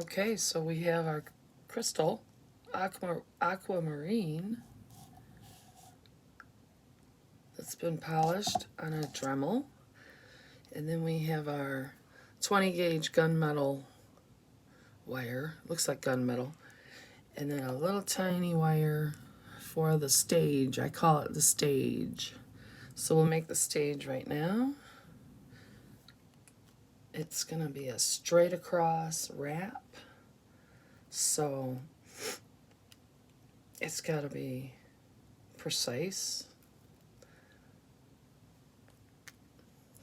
Okay, so we have our crystal aquamarine that's been polished on a Dremel. And then we have our 20 gauge gunmetal wire. Looks like gunmetal. And then a little tiny wire for the stage. I call it the stage. So we'll make the stage right now. It's going to be a straight across wrap. So it's got to be precise.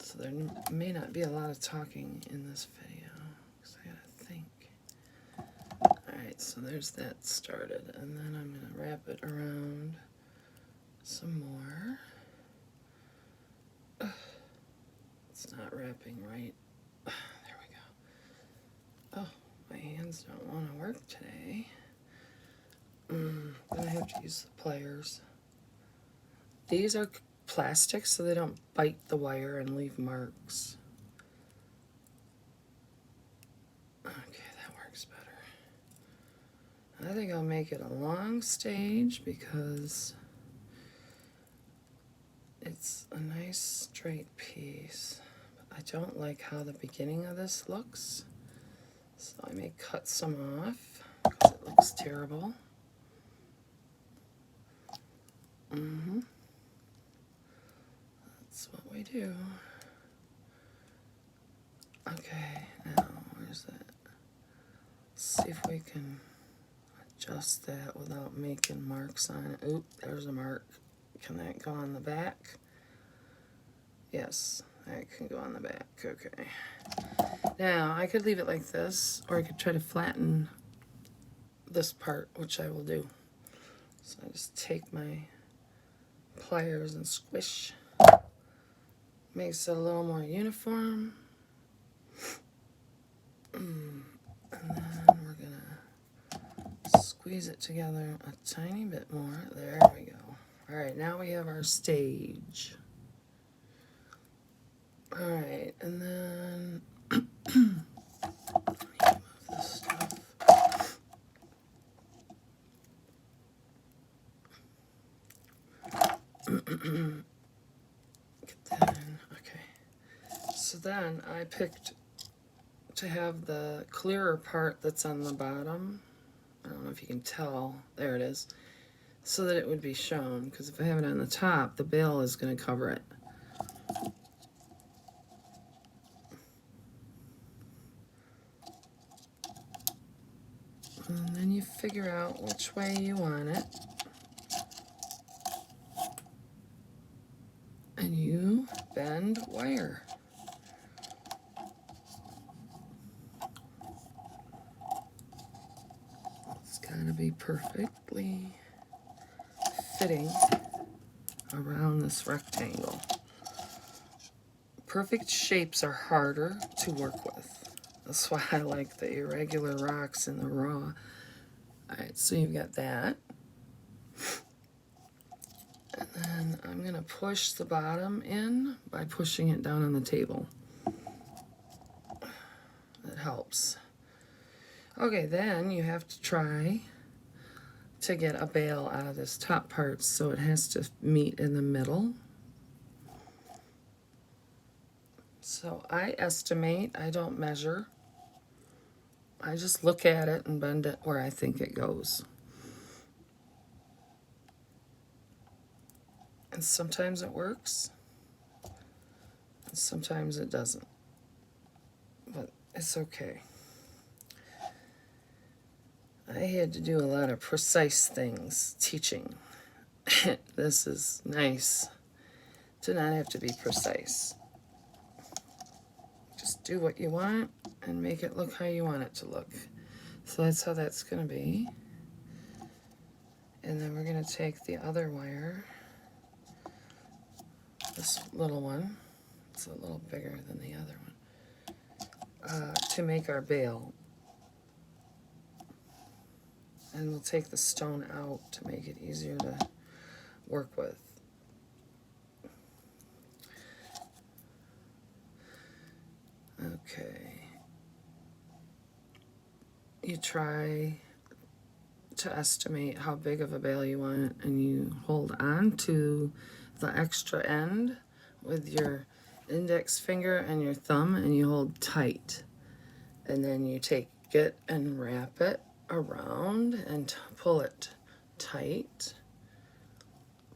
So there may not be a lot of talking in this video, because I gotta think. Alright, so there's that started, and then I'm gonna wrap it around some more. It's not wrapping right. There we go. Oh, my hands don't want to work today. Gonna have to use the pliers. These are plastic so they don't bite the wire and leave marks. Okay, that works better. I think I'll make it a long stage because it's a nice straight piece. But I don't like how the beginning of this looks, so I may cut some off because it looks terrible. That's what we do. Okay, now where's that? Let's see if we can adjust that without making marks on it. Oop, there's a mark. Can that go on the back? Yes, that can go on the back. Okay. Now, I could leave it like this, or I could try to flatten this part, which I will do. So I just take my pliers and squish. Makes it a little more uniform. And then we're gonna squeeze it together a tiny bit more. There we go. All right, now we have our stage. All right, and then move this stuff. Get that in. Okay. So then I picked to have the clearer part that's on the bottom. I don't know if you can tell. There it is. So that it would be shown, because if I have it on the top, the bail is going to cover it. And then you figure out which way you want it. And you bend wire. It's got to be perfectly fitting around this rectangle. Perfect shapes are harder to work with. That's why I like the irregular rocks in the raw. Alright, so you've got that. And then I'm going to push the bottom in by pushing it down on the table. That helps. Okay, then you have to try to get a bail out of this top part, so it has to meet in the middle. So I estimate, I don't measure. I just look at it and bend it where I think it goes. And sometimes it works, and sometimes it doesn't. But it's okay. I had to do a lot of precise things teaching. This is nice to not have to be precise. Just do what you want and make it look how you want it to look. So that's how that's going to be. And then we're going to take the other wire, this little one, it's a little bigger than the other one, to make our bail. And we'll take the stone out to make it easier to work with. Okay. you try to estimate how big of a bail you want, and you hold on to the extra end with your index finger and your thumb, and you hold tight. And then you take it and wrap it around and pull it tight.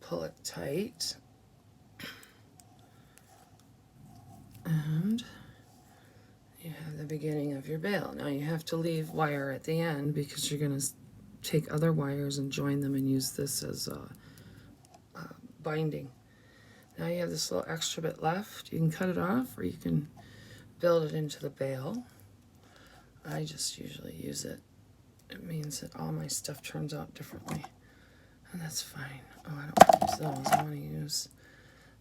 Pull it tight. And you have the beginning of your bail. Now you have to leave wire at the end because you're going to take other wires and join them and use this as a binding. Now you have this little extra bit left. You can cut it off or you can build it into the bail. I just usually use it. It means that all my stuff turns out differently. And that's fine. Oh, I don't want to use those. I want to use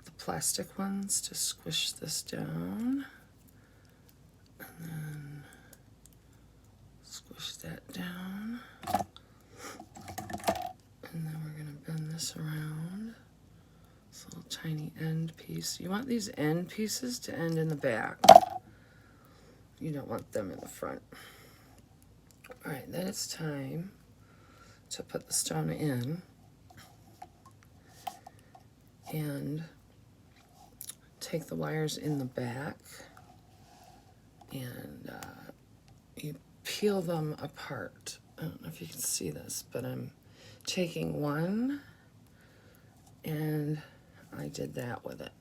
the plastic ones to squish this down. And then squish that down. And then we're going to bend this around. This little tiny end piece. You want these end pieces to end in the back. You don't want them in the front. All right, then it's time to put the stone in and take the wires in the back and you peel them apart. I don't know if you can see this, but I'm taking one and I did that with it.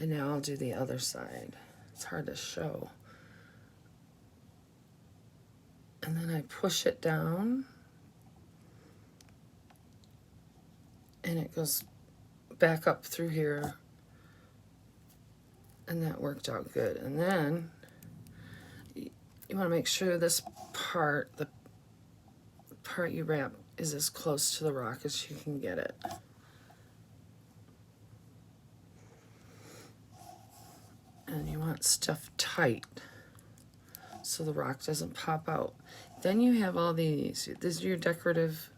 And now I'll do the other side. It's hard to show. And then I push it down. And it goes back up through here. And that worked out good. And then you want to make sure this part, the part you wrap, is as close to the rock as you can get it. And you want stuff tight so the rock doesn't pop out. Then you have all these. These are your decorative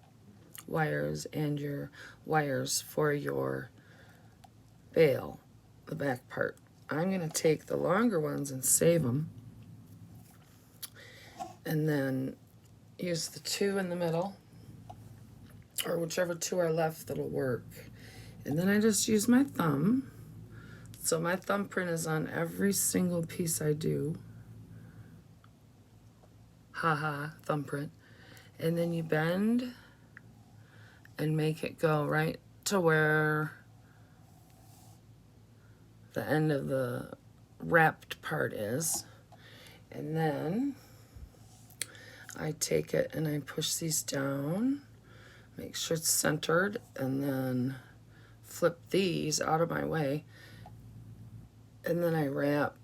wires and your wires for your bail, the back part. I'm going to take the longer ones and save them. And then use the two in the middle, or whichever two are left that'll work. And then I just use my thumb. So my thumbprint is on every single piece I do. Haha, thumbprint. And then you bend and make it go right to where the end of the wrapped part is. And then I take it and I push these down, make sure it's centered, and then flip these out of my way. And then I wrap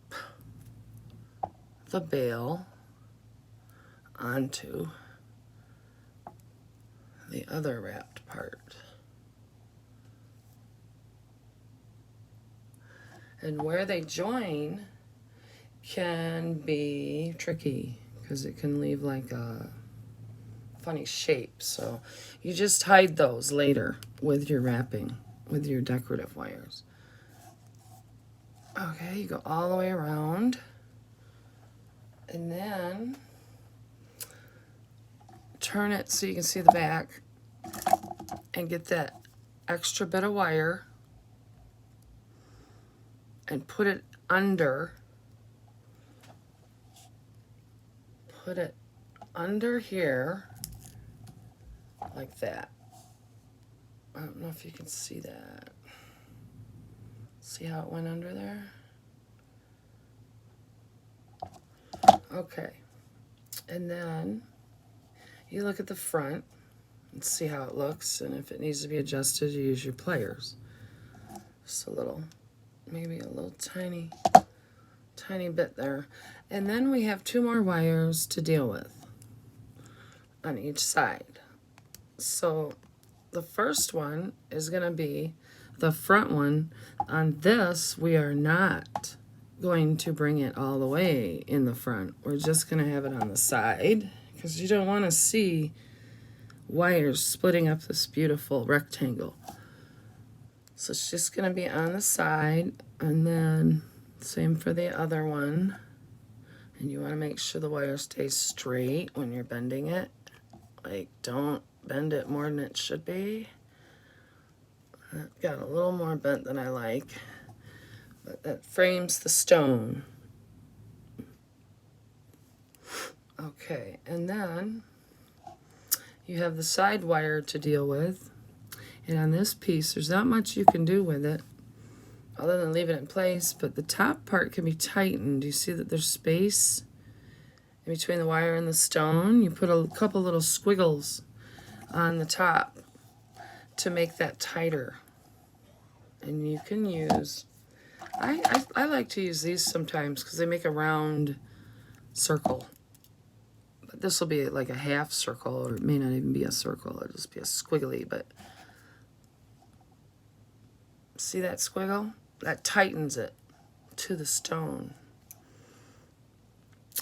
the bail onto the other wrapped part. And where they join can be tricky because it can leave like a funny shape. So you just hide those later with your wrapping, with your decorative wires. Okay, you go all the way around, and then turn it so you can see the back, and get that extra bit of wire and put it under. Put it under here, like that. I don't know if you can see that. See how it went under there? Okay. And then you look at the front and see how it looks, and if it needs to be adjusted, you use your pliers. Just a little, maybe a little tiny bit there. And then we have two more wires to deal with on each side. So the first one is going to be the front one. On this, we are not going to bring it all the way in the front. We're just going to have it on the side because you don't want to see wires splitting up this beautiful rectangle. So it's just going to be on the side, and then same for the other one. And you want to make sure the wire stays straight when you're bending it. Like, don't bend it more than it should be. That got a little more bent than I like, but that frames the stone. Okay, and then you have the side wire to deal with. And on this piece, there's not much you can do with it other than leave it in place, but the top part can be tightened. You see that there's space in between the wire and the stone? You put a couple little squiggles on the top to make that tighter. And you can use, I like to use these sometimes because they make a round circle. But this will be like a half circle, or it may not even be a circle, it'll just be a squiggly, but see that squiggle? That tightens it to the stone.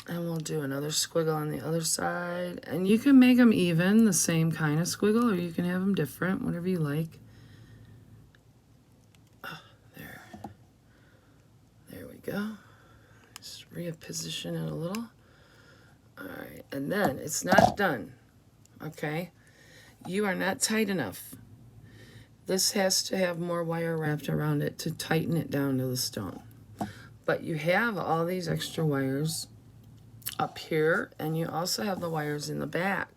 And we'll do another squiggle on the other side. And you can make them even, the same kind of squiggle, or you can have them different, whatever you like. Oh, there. There we go. Just reposition it a little. All right, and then it's not done, okay? You are not tight enough. This has to have more wire wrapped around it to tighten it down to the stone. But you have all these extra wires up here, and you also have the wires in the back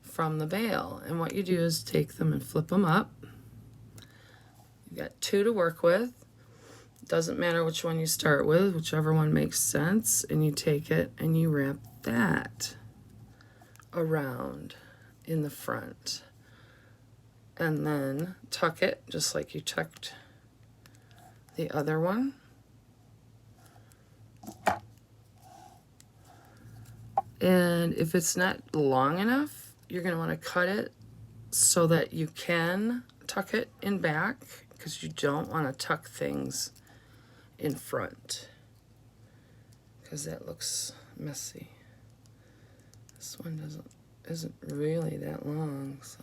from the bail. And what you do is take them and flip them up. You got 2 to work with. Doesn't matter which one you start with, whichever one makes sense. And you take it and you wrap that around in the front. And then tuck it just like you tucked the other one. And if it's not long enough, you're going to want to cut it so that you can tuck it in back, because you don't want to tuck things in front because that looks messy. This one isn't really that long, so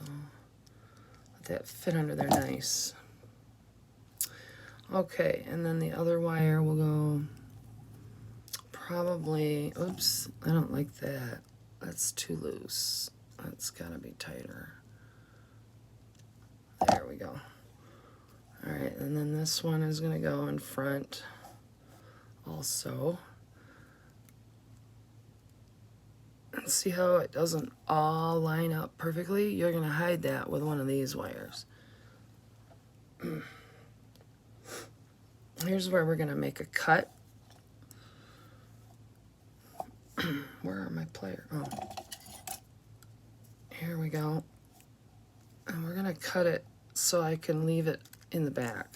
let that fit under there nice. Okay, and then the other wire will go probably, oops, I don't like that. That's too loose. That's gotta be tighter. There we go. All right, and then this one is gonna go in front also. And see how it doesn't all line up perfectly? You're gonna hide that with one of these wires. Here's where we're gonna make a cut. Where are my pliers? Oh, here we go. And we're gonna cut it so I can leave it in the back.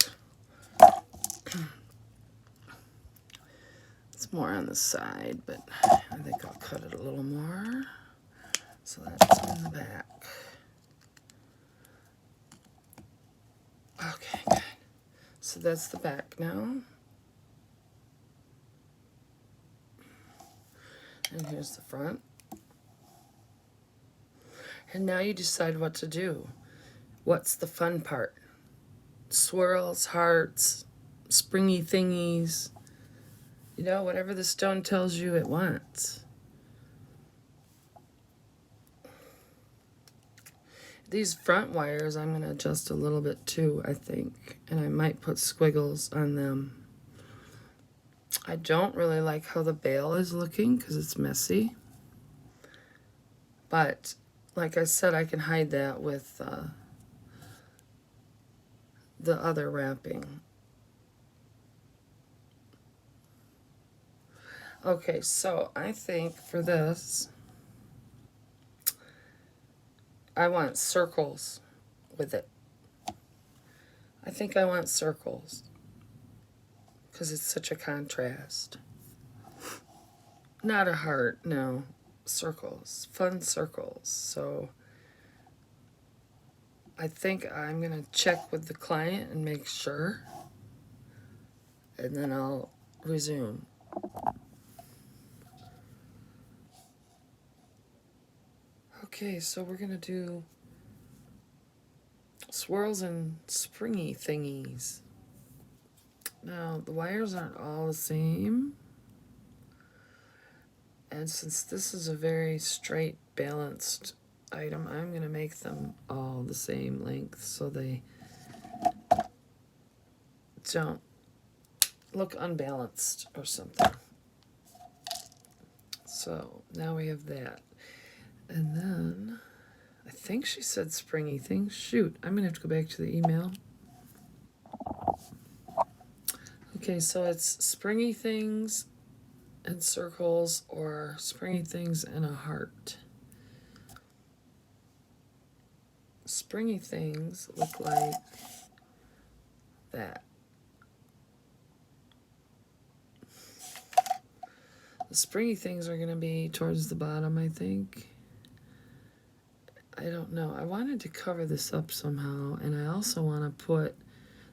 It's more on the side, but I think I'll cut it a little more. So that's in the back. Okay, good. So that's the back now. And here's the front. And now you decide what to do. What's the fun part? Swirls, hearts, springy thingies. You know, whatever the stone tells you it wants. These front wires I'm going to adjust a little bit too, I think. And I might put squiggles on them. I don't really like how the bail is looking because it's messy. But, like I said, I can hide that with the other wrapping. Okay, so I think for this, I want circles with it. I think I want circles because it's such a contrast. Not a heart, no. Circles, fun circles. So I think I'm going to check with the client and make sure, and then I'll resume. Okay, so we're going to do swirls and springy thingies. Now, the wires aren't all the same. And since this is a very straight, balanced item, I'm going to make them all the same length so they don't look unbalanced or something. So now we have that. And then I think she said springy things. Shoot, I'm going to have to go back to the email. Okay, so it's springy things and circles, or springy things and a heart. Springy things look like that. The springy things are going to be towards the bottom, I think. I don't know. I wanted to cover this up somehow, and I also want to put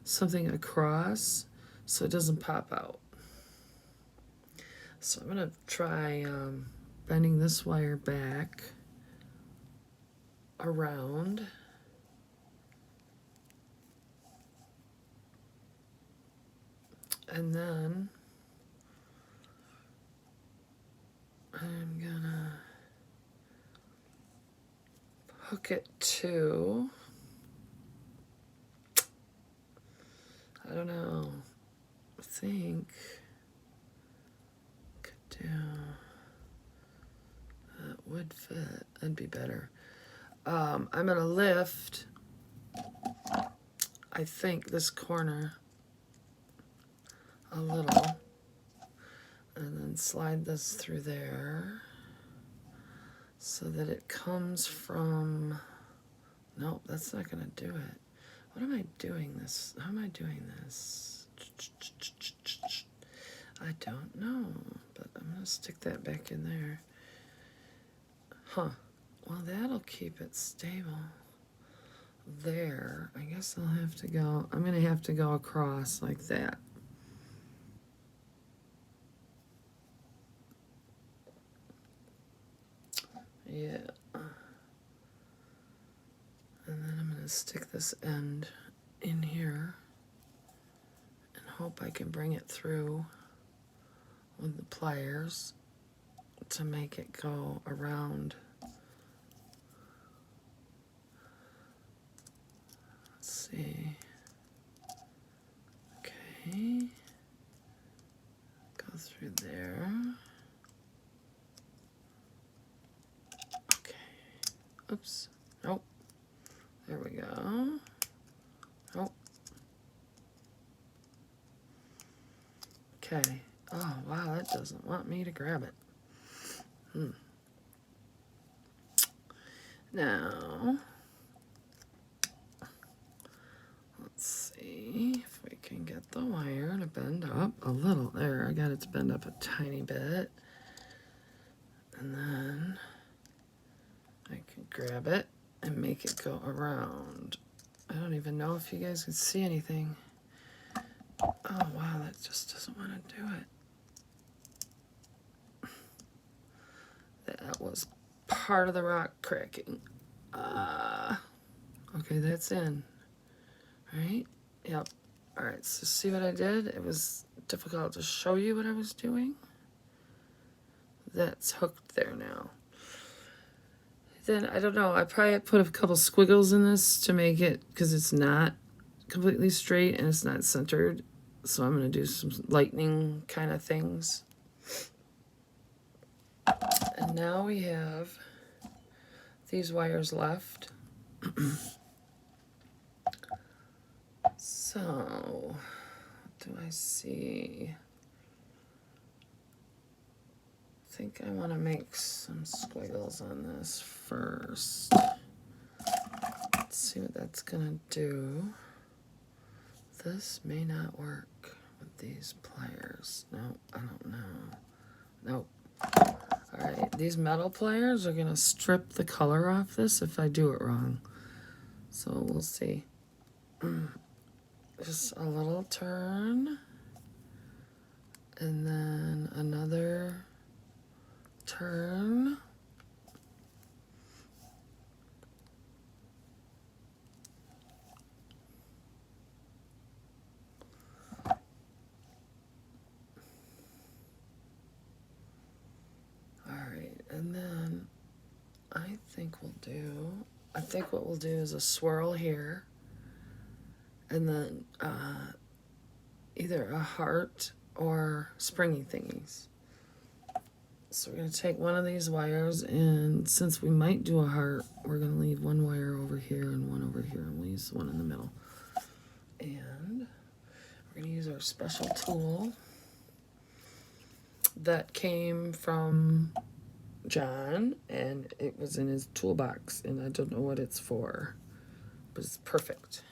something across so it doesn't pop out. So I'm going to try bending this wire back around. And then I'm going to hook it to, I don't know, I think could do, that would fit, that'd be better. I'm going to lift, I think, this corner a little, and then slide this through there so that it comes from, nope, that's not going to do it. What am I doing this? How am I doing this? I don't know, but I'm going to stick that back in there. Huh. Well, that'll keep it stable. There. I guess I'll have to go, I'm going to have to go across like that. Yeah. And then I'm going to stick this end in here and hope I can bring it through with the pliers to make it go around. Let's see. Okay. Go through there. Okay. Oops. Nope. There we go. Nope. Okay. Oh, wow, that doesn't want me to grab it. Now, let's see if we can get the wire to bend up a little. There, I got it to bend up a tiny bit. And then I can grab it and make it go around. I don't even know if you guys can see anything. Oh, wow, that just doesn't want to do it. That was part of the rock cracking. Okay, that's in. Right? Yep. All right, so see what I did? It was difficult to show you what I was doing. That's hooked there now. Then, I don't know, I probably put a couple squiggles in this to make it, because it's not completely straight and it's not centered. So I'm going to do some lightning kind of things. And now we have these wires left. So, what do I see? I think I want to make some squiggles on this first. Let's see what that's going to do. This may not work with these pliers. No, I don't know. Nope. Alright, these metal pliers are going to strip the color off this if I do it wrong. So we'll see. Just a little turn. And then another turn. I think what we'll do is a swirl here, and then either a heart or springy thingies. So we're going to take one of these wires, and since we might do a heart, we're going to leave one wire over here and one over here, and we'll use one in the middle. And we're going to use our special tool that came from John, and it was in his toolbox, and I don't know what it's for, but it's perfect.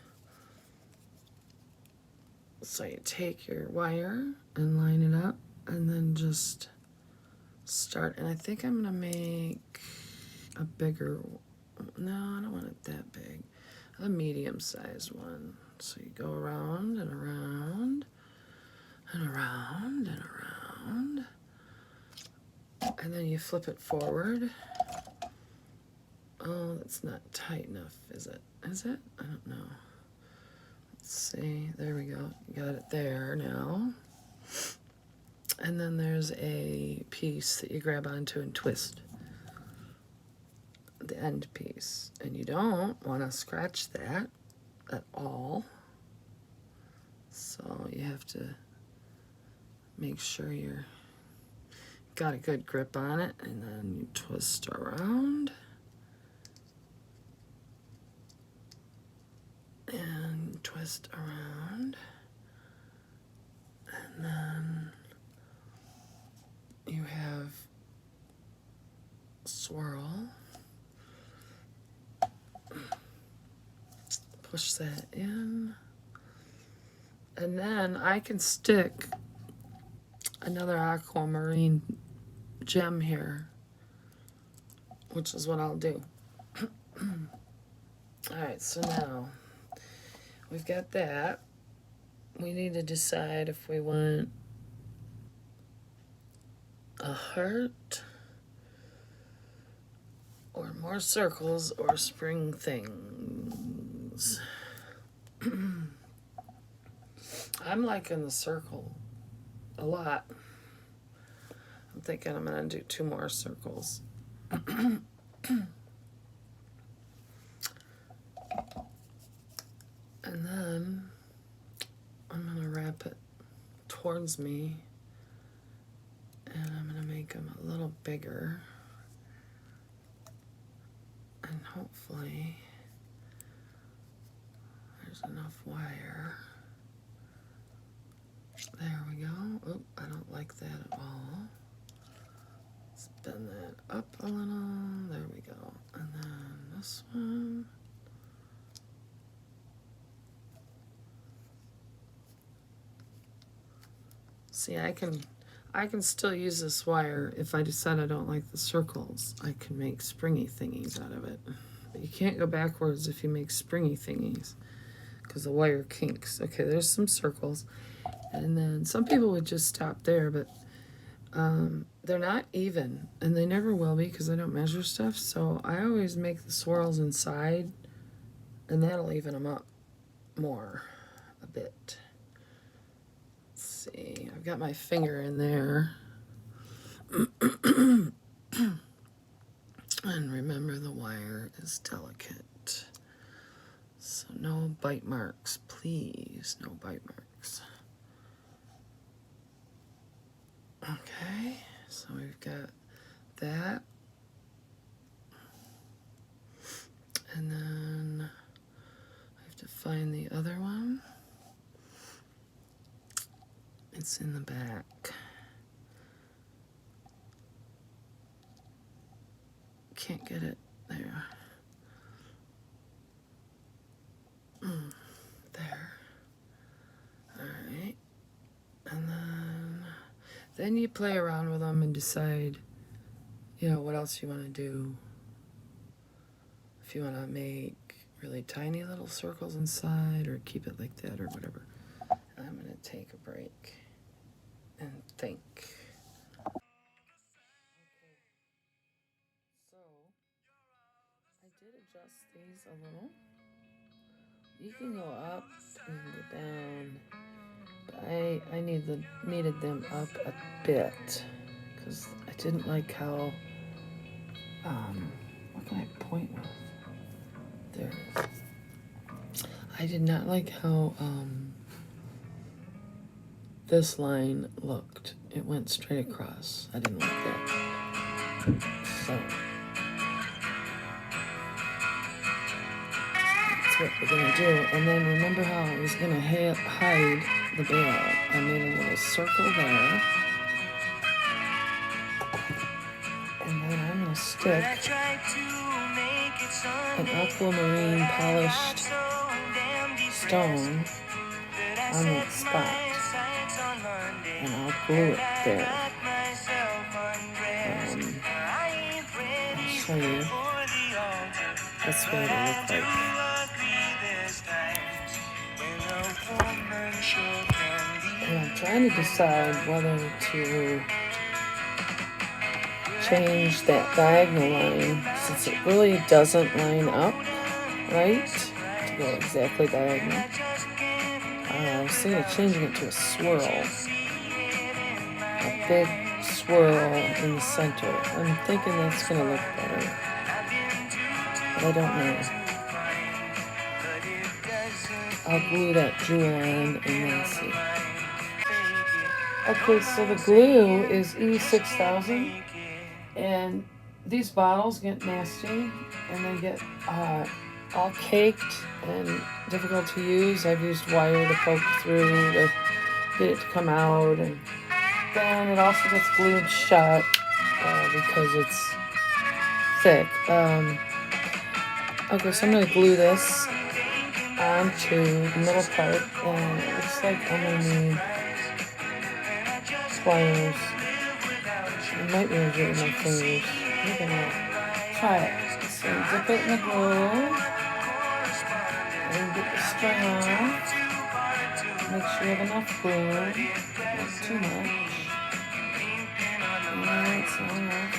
So you take your wire and line it up, and then just start. And I think I'm gonna make a bigger, no, I don't want it that big, a medium-sized one. So you go around and around and around and around, and then you flip it forward. Oh, that's not tight enough, is it? Is it? I don't know. Let's see. There we go. You got it there now. And then there's a piece that you grab onto and twist. The end piece. And you don't want to scratch that at all. So you have to make sure you're got a good grip on it, and then you twist around and twist around, and then you have swirl, push that in, and then I can stick another aquamarine gem here, which is what I'll do. Alright, so now we've got that. We need to decide if we want a heart or more circles or spring things. I'm liking the circle a lot. I'm thinking I'm going to do 2 more circles. And then I'm going to wrap it towards me, and I'm going to make them a little bigger. And hopefully there's enough wire. There we go. Oh, I don't like that at all. Let's bend that up a little. There we go. And then this one. See, I can still use this wire. If I decide I don't like the circles, I can make springy thingies out of it. But you can't go backwards if you make springy thingies, because the wire kinks. Okay, there's some circles. And then some people would just stop there, but they're not even, and they never will be because I don't measure stuff. So I always make the swirls inside, and that'll even them up more a bit. Let's see, I've got my finger in there. And remember, the wire is delicate. So no bite marks, please, no bite marks. Okay, so we've got that. And then I have to find the other one. It's in the back. Can't get it there. There. Alright. And then you play around with them and decide, you know, what else you want to do. If you want to make really tiny little circles inside, or keep it like that, or whatever. I'm going to take a break and think. Okay. So, I did adjust these a little. You can go up and go down. I needed them up a bit because I didn't like how, what my point was? There it is. I did not like how this line looked. It went straight across. I didn't like that. So that's what we're gonna do. And then remember how I was gonna hide the bag. I made a little circle there. And then I'm gonna stick an aquamarine polished stone on that spot. And I'll glue it there. I'll show you. That's what it'll look like. And I'm trying to decide whether to change that diagonal line, since it really doesn't line up right to go exactly diagonal. I was thinking of changing it to a swirl, a big swirl in the center. I'm thinking that's going to look better, but I don't know. I'll glue that jewel on and then see. Okay, so the glue is E6000, and these bottles get nasty and they get all caked and difficult to use. I've used wire to poke through to get it to come out, and then it also gets glued shut because it's thick. Okay, so I'm going to glue this onto the middle part, and it looks like I'm going to need pliers. I might be able to do it with my fingers. We're going to try it. So dip it in the glue. And get the string off. Make sure you have enough glue. Not too much. And it's not enough.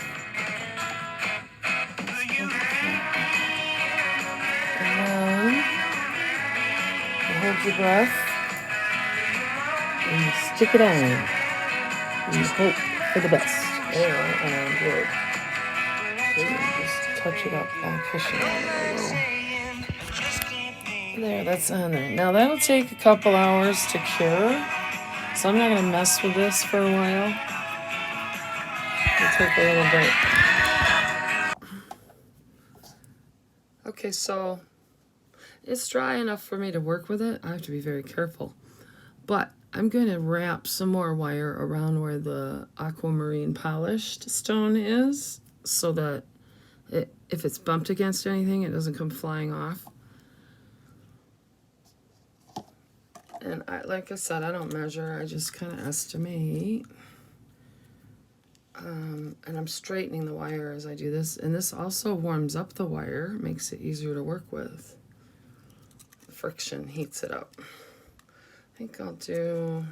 And then you hold your breath and you stick it on. And you hope for the best. There, and I'm good. So you just touch it up by pushing it a little. There, that's on there. Now that'll take a couple hours to cure, so I'm not going to mess with this for a while. It'll take a little bit. Okay, so it's dry enough for me to work with it. I have to be very careful. But I'm going to wrap some more wire around where the aquamarine polished stone is, so that if it's bumped against anything, it doesn't come flying off. And like I said, I don't measure, I just kind of estimate. And I'm straightening the wire as I do this. And this also warms up the wire, makes it easier to work with. The friction heats it up. I think I'll do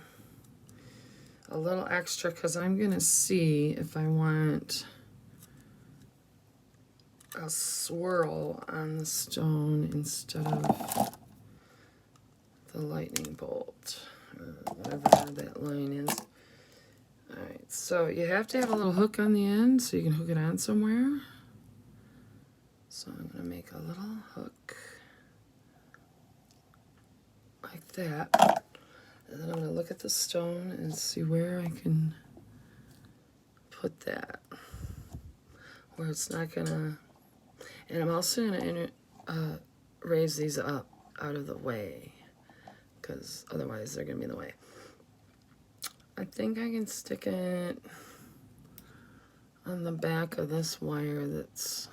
a little extra because I'm going to see if I want a swirl on the stone instead of the lightning bolt, or whatever that line is. Alright, so you have to have a little hook on the end so you can hook it on somewhere. So I'm going to make a little hook like that. And then I'm going to look at the stone and see where I can put that, where it's not going to... And I'm also going to raise these up out of the way, because otherwise they're going to be in the way. I think I can stick it on the back of this wire that's...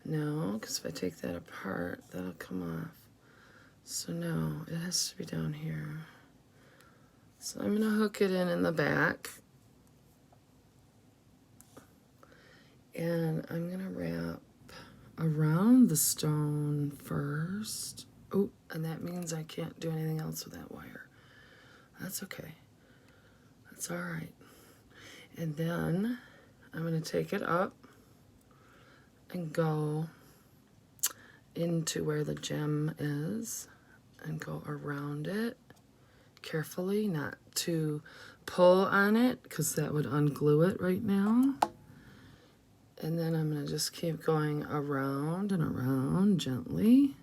No, because if I take that apart, that'll come off. So no, it has to be down here. So I'm going to hook it in the back. And I'm going to wrap around the stone first. Oh, and that means I can't do anything else with that wire. That's okay. That's all right. And then I'm going to take it up and go into where the gem is and go around it carefully, not to pull on it because that would unglue it right now. And then I'm going to just keep going around and around gently.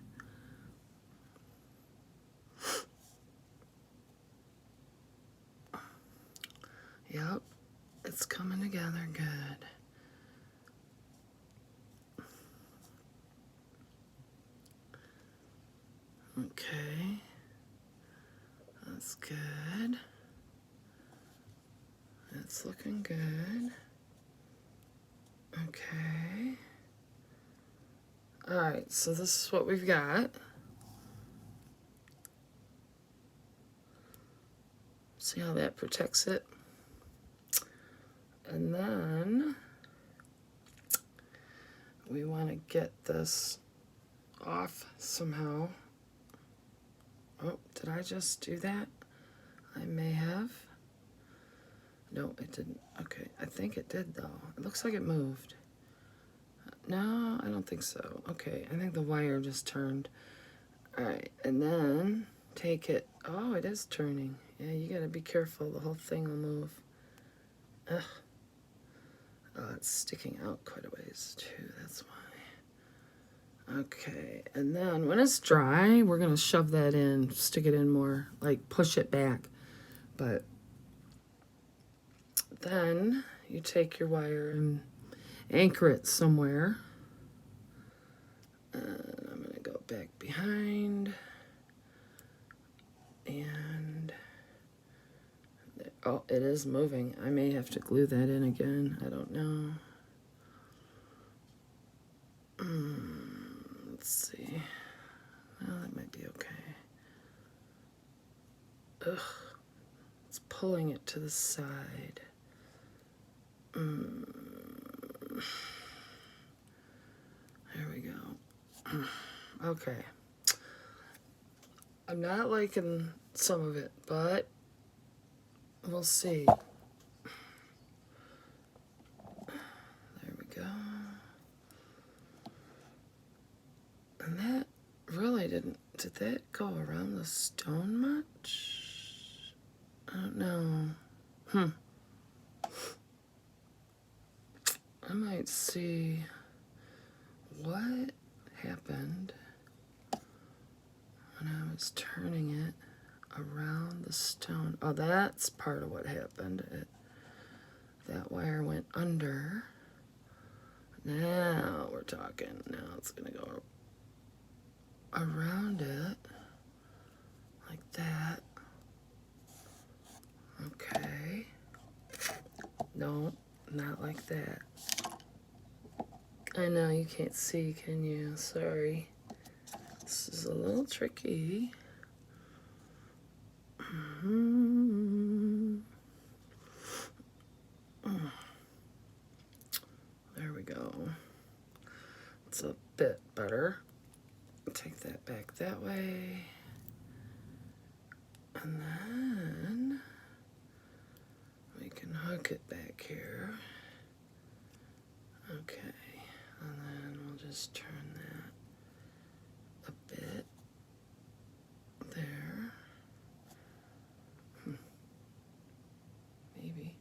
Yep, it's coming together good. Okay, that's good. It's looking good. Okay. All right, so this is what we've got. See how that protects it? And then we want to get this off somehow. Oh, did I just do that? I may have. No, it didn't. Okay, I think it did though. It looks like it moved. No, I don't think so. Okay, I think the wire just turned. All right, and then take it. Oh, it is turning. Yeah, you gotta be careful. The whole thing will move. Ugh. Oh, it's sticking out quite a ways too. That's why. Okay, and then when it's dry, we're gonna shove that in, stick it in more, like push it back. But then you take your wire and anchor it somewhere. And I'm gonna go back behind. And oh, it is moving. I may have to glue that in again. I don't know. Let's see. Well, that might be okay. Ugh. It's pulling it to the side. There we go. Okay. I'm not liking some of it, but we'll see. There we go. And that really did that go around the stone much? I don't know. I might see what happened when I was turning it around the stone. Oh, that's part of what happened. That wire went under. Now we're talking. Now it's going to go around it like that. Okay. No, not like that. I know you can't see, can you? Sorry. This is a little tricky. There we go. It's a bit better. Take that back that way. And then we can hook it back here. Okay. And then we'll just turn that a bit there. Maybe.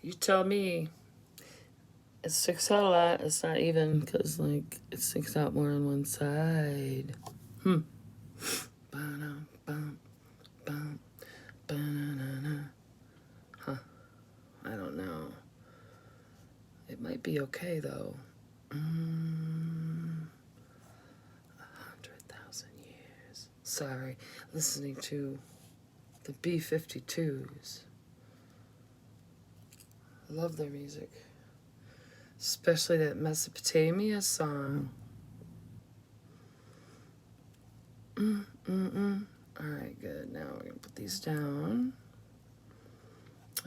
You tell me. It sticks out a lot. It's not even because, like, it sticks out more on one side. Ba-dum, bum, bum, ba-na-na-na. Huh. I don't know. It might be okay, though. 100,000 years. Sorry. Listening to the B-52s. I love their music. Especially that Mesopotamia song. Alright, good. Now we're going to put these down.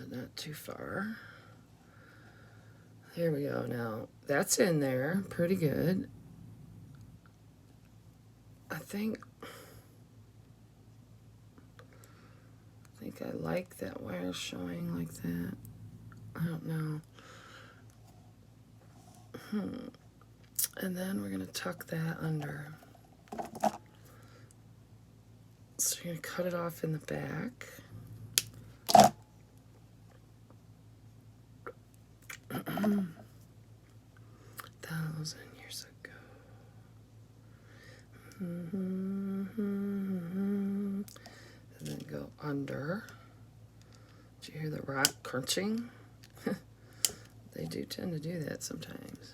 Not too far. There we go. Now, that's in there. Pretty good. I think I like that wire showing like that. I don't know. And then we're going to tuck that under. So you're going to cut it off in the back. Thousand years ago. And then go under. Did you hear the rock crunching? They do tend to do that sometimes.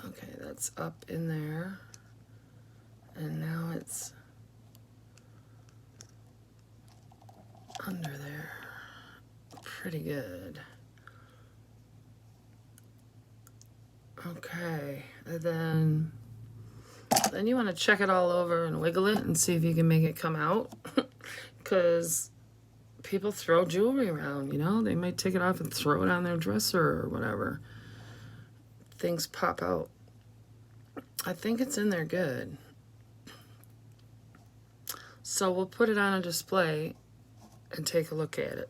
Okay, that's up in there. And now it's under there. Pretty good. Okay, and then you want to check it all over and wiggle it and see if you can make it come out. Because people throw jewelry around, you know? They might take it off and throw it on their dresser or whatever. Things pop out. I think it's in there good. So we'll put it on a display and take a look at it.